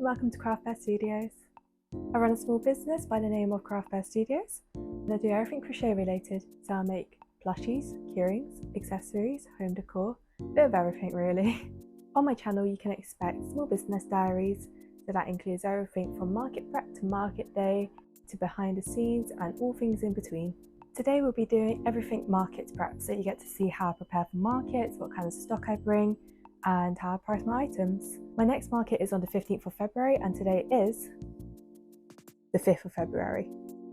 welcome to Craft Bear Studios. I run a small business by the name of Craft Bear Studios, and I do everything crochet related. So I make plushies, keyrings, accessories, home decor, a bit of everything really. On my channel you can expect small business diaries, so that includes everything from market prep to market day to behind the scenes and all things in between. Today we'll be doing everything market prep, so you get to see how I prepare for markets, what kind of stock I bring, and how I price my items. My next market is on the 15th of February and today is the 5th of February.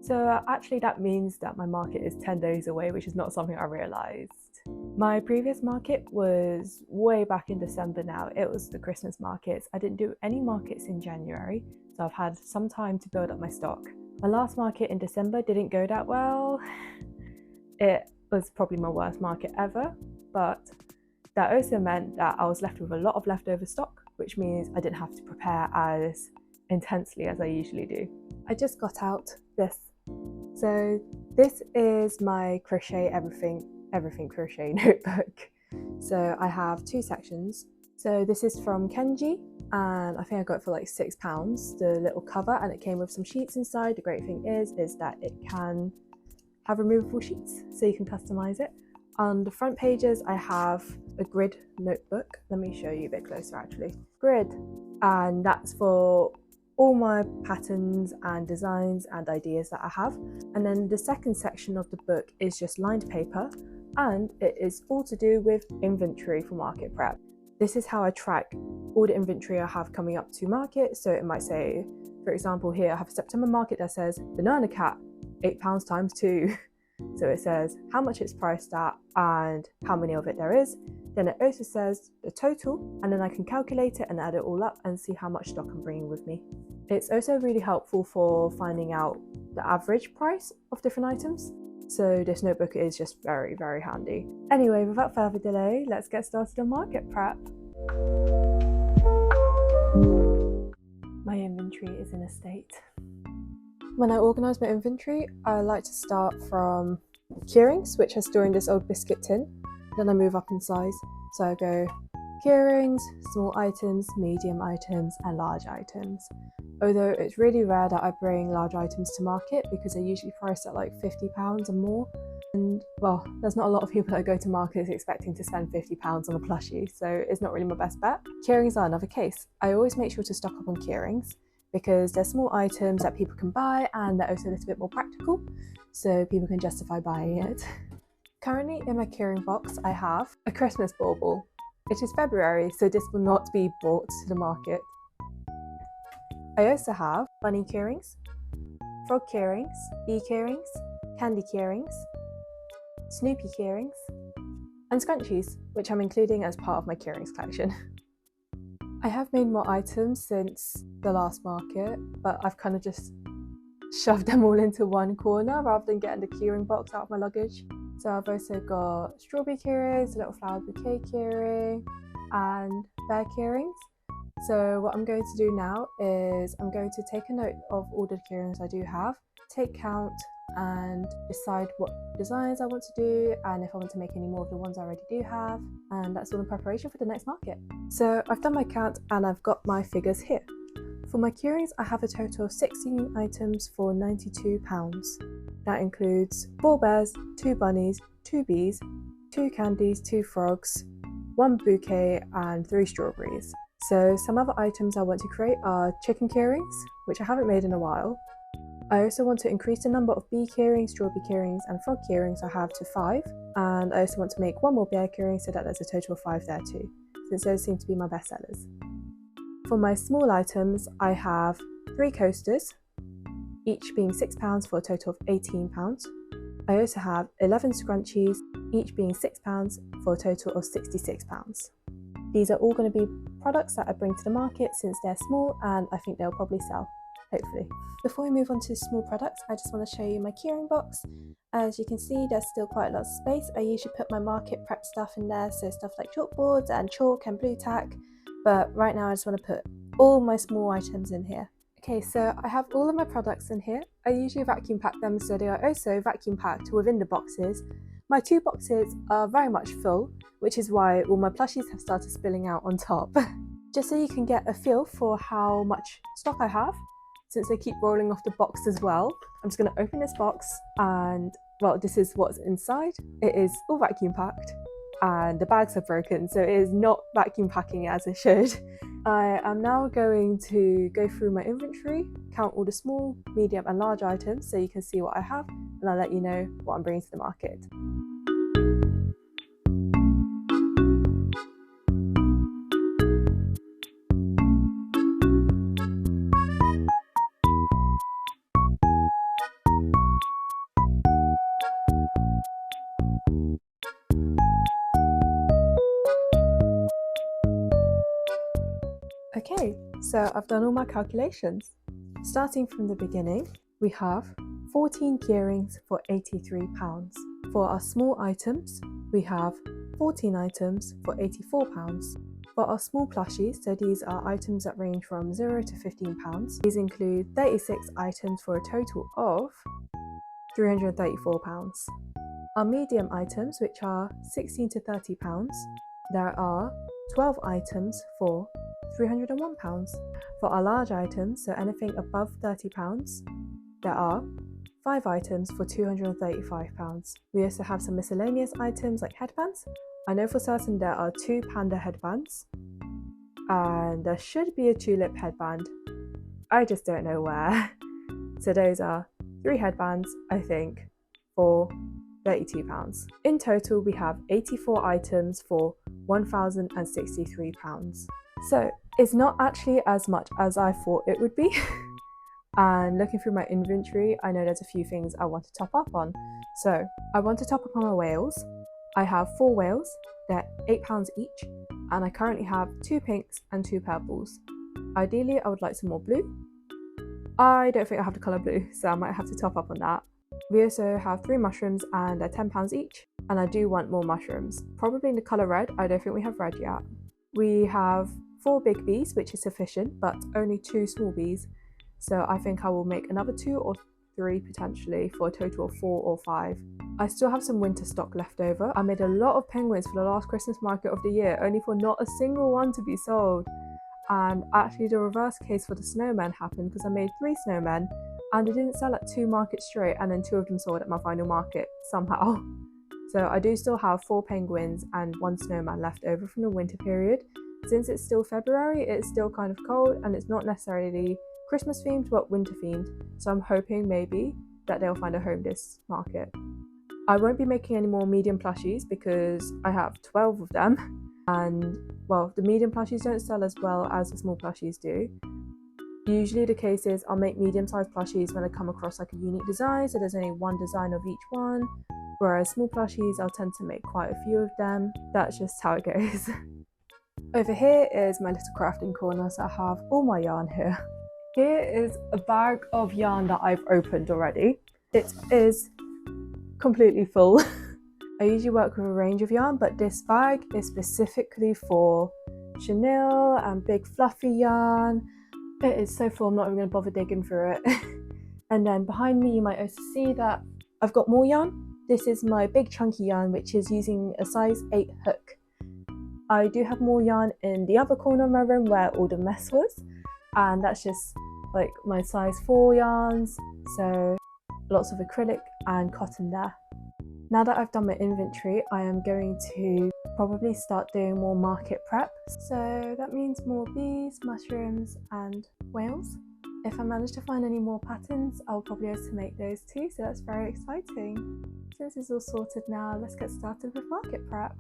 So actually that means that my market is 10 days away, which is not something I realised. My previous market was way back in December now. It was the Christmas markets. I didn't do any markets in January, so I've had some time to build up my stock. My last market in December didn't go that well. It was probably my worst market ever, but that also meant that I was left with a lot of leftover stock, which means I didn't have to prepare as intensely as I usually do. I just got out this. So this is my crochet everything crochet notebook. So I have two sections. So this is from Kenji, and I think I got it for like £6, the little cover, and it came with some sheets inside. The great thing is that it can have removable sheets, so you can customize it. On the front pages, I have a grid notebook. Let me show you a bit closer actually. Grid, and that's for all my patterns and designs and ideas that I have. And then the second section of the book is just lined paper, and it is all to do with inventory for market prep. This is how I track all the inventory I have coming up to market. So it might say, for example, here I have a September market that says banana cat, £8 times 2. So it says how much it's priced at and how many of it there is. Then it also says the total, and then I can calculate it and add it all up and see how much stock I'm bringing with me. It's also really helpful for finding out the average price of different items. So this notebook is just very, very handy. Anyway, without further delay, let's get started on market prep. My inventory is in a state. When I organise my inventory, I like to start from keyrings, which I store in this old biscuit tin. Then I move up in size. So I go keyrings, small items, medium items, and large items. Although it's really rare that I bring large items to market because they're usually priced at like £50 and more. And well, there's not a lot of people that go to markets expecting to spend £50 on a plushie, so it's not really my best bet. Keyrings are another case. I always make sure to stock up on keyrings because they're small items that people can buy, and they're also a little bit more practical, so people can justify buying it. Currently in my keyring box I have a Christmas bauble. It is February, so this will not be brought to the market. I also have bunny keyrings, frog keyrings, bee keyrings, candy keyrings, Snoopy keyrings, and scrunchies, which I'm including as part of my keyrings collection. I have made more items since the last market, but I've kind of just shoved them all into one corner rather than getting the keyring box out of my luggage. So I've also got strawberry keyrings, a little flower bouquet keyring, and bear keyrings. So what I'm going to do now is I'm going to take a note of all the keyrings I do have, take count, and decide what designs I want to do and if I want to make any more of the ones I already do have, and that's all in preparation for the next market. So I've done my count and I've got my figures here. For my keyrings I have a total of 16 items for £92. That includes 4 bears, 2 bunnies, 2 bees, 2 candies, 2 frogs, 1 bouquet and 3 strawberries. So some other items I want to create are chicken keyrings, which I haven't made in a while. I also want to increase the number of bee keyrings, strawberry keyrings and frog keyrings I have to 5, and I also want to make 1 more bear keyring so that there's a total of 5 there too, since those seem to be my best sellers. For my small items I have 3 coasters, each being £6 for a total of £18. I also have 11 scrunchies, each being £6 for a total of £66. These are all going to be products that I bring to the market since they're small, and I think they'll probably sell, hopefully. Before we move on to small products, I just want to show you my keyring box. As you can see, there's still quite a lot of space. I usually put my market prep stuff in there, so stuff like chalkboards and chalk and blue tack, but right now I just want to put all my small items in here. Okay, so I have all of my products in here. I usually vacuum pack them, so they are also vacuum packed within the boxes. My 2 boxes are very much full, which is why all my plushies have started spilling out on top. Just so you can get a feel for how much stock I have, since they keep rolling off the box as well, I'm just going to open this box and, well, this is what's inside. It is all vacuum packed and the bags are broken, so it is not vacuum packing as it should. I am now going to go through my inventory, count all the small, medium and large items so you can see what I have, and I'll let you know what I'm bringing to the market. Okay, so I've done all my calculations. Starting from the beginning, we have 14 keyrings for £83. For our small items, we have 14 items for £84. For our small plushies, so these are items that range from £0 to £15, these include 36 items for a total of £334. Our medium items, which are £16 to £30, there are 12 items for £301. For our large items, so anything above £30, there are 5 items for £235. We also have some miscellaneous items like headbands. I know for certain there are 2 panda headbands, and there should be a tulip headband. I just don't know where. So those are 3 headbands, I think, for £32. In total, we have 84 items for £1,063. So it's not actually as much as I thought it would be. And looking through my inventory, I know there's a few things I want to top up on. So I want to top up on my whales. I have 4 whales, they're £8 each, and I currently have 2 pinks and 2 purples. Ideally, I would like some more blue. I don't think I have the colour blue, so I might have to top up on that. We also have 3 mushrooms and they're £10 each, and I do want more mushrooms. Probably in the colour red, I don't think we have red yet. We have 4 big bees, which is sufficient, but only 2 small bees. So I think I will make another 2 or 3 potentially for a total of 4 or 5. I still have some winter stock left over. I made a lot of penguins for the last Christmas market of the year, only for not a single one to be sold. And actually the reverse case for the snowmen happened because I made 3 snowmen and they didn't sell at 2 markets straight, and then 2 of them sold at my final market somehow. So I do still have 4 penguins and 1 snowman left over from the winter period. Since it's still February, it's still kind of cold and it's not necessarily Christmas themed but winter themed, so I'm hoping maybe that they'll find a home this market. I won't be making any more medium plushies because I have 12 of them, and well, the medium plushies don't sell as well as the small plushies do. Usually the case is I'll make medium-sized plushies when I come across like a unique design, so there's only 1 design of each one, whereas small plushies I'll tend to make quite a few of them. That's just how it goes. Over here is my little crafting corner, so I have all my yarn here. Here is a bag of yarn that I've opened already. It is completely full. I usually work with a range of yarn, but this bag is specifically for chenille and big fluffy yarn. It is so full, I'm not even going to bother digging through it. And then behind me you might also see that I've got more yarn. This is my big chunky yarn, which is using a size 8 hook. I do have more yarn in the other corner of my room where all the mess was, and that's just like my size 4 yarns, so lots of acrylic and cotton there. Now that I've done my inventory, I am going to probably start doing more market prep. So that means more bees, mushrooms and whales. If I manage to find any more patterns, I'll probably also make those too, so that's very exciting. Since it's all sorted now, let's get started with market prep.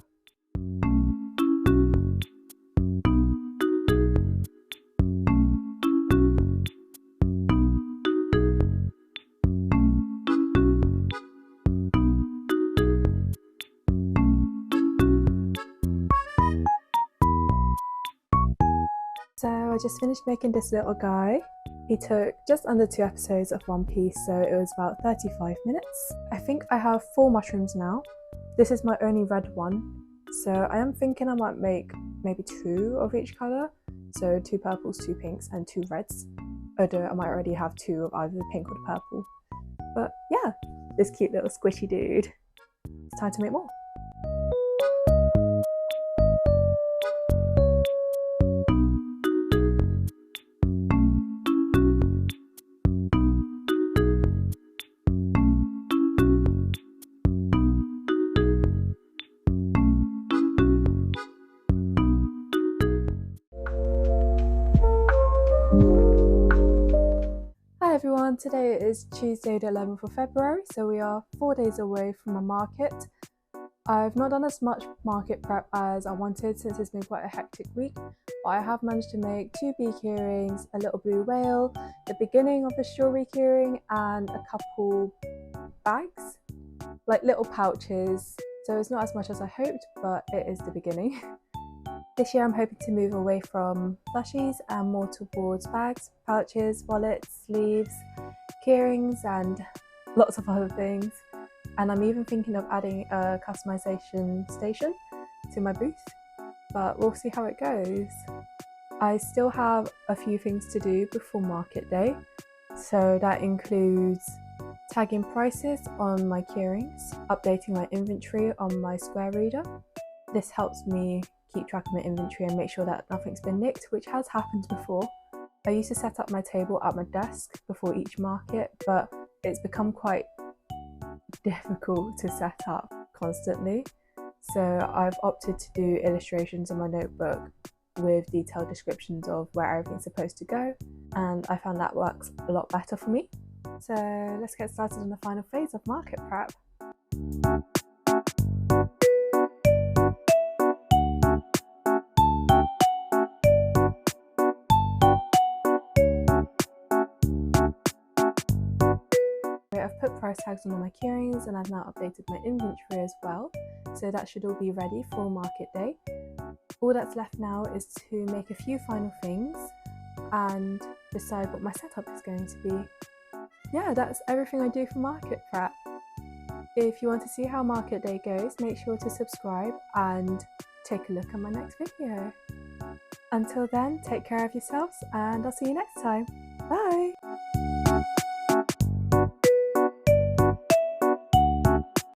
So I just finished making this little guy. He took just under 2 episodes of One Piece, so it was about 35 minutes. I think I have 4 mushrooms now. This is my only red one, so I am thinking I might make maybe 2 of each colour. So 2 purples, 2 pinks and 2 reds. Although I might already have 2 of either the pink or the purple. But yeah, this cute little squishy dude. It's time to make more. Today is Tuesday the 11th of February, so we are 4 days away from a market. I've not done as much market prep as I wanted since it's been quite a hectic week, but I have managed to make 2 beak earrings, a little blue whale, the beginning of the strawberry keyring, and a couple bags, like little pouches. So it's not as much as I hoped, but it is the beginning. This year I'm hoping to move away from plushies and more towards bags, pouches, wallets, sleeves, keyrings, and lots of other things. And I'm even thinking of adding a customization station to my booth, but we'll see how it goes. I still have a few things to do before market day, so that includes tagging prices on my keyrings, updating my inventory on my square reader. This helps me keep track of my inventory and make sure that nothing's been nicked, which has happened before. I used to set up my table at my desk before each market, but it's become quite difficult to set up constantly. So I've opted to do illustrations in my notebook with detailed descriptions of where everything's supposed to go, and I found that works a lot better for me. So let's get started on the final phase of market prep. I've put price tags on all my keyrings and I've now updated my inventory as well, so that should all be ready for market day. All that's left now is to make a few final things and decide what my setup is going to be. Yeah, that's everything I do for market prep. If you want to see how market day goes, make sure to subscribe and take a look at my next video. Until then, take care of yourselves and I'll see you next time.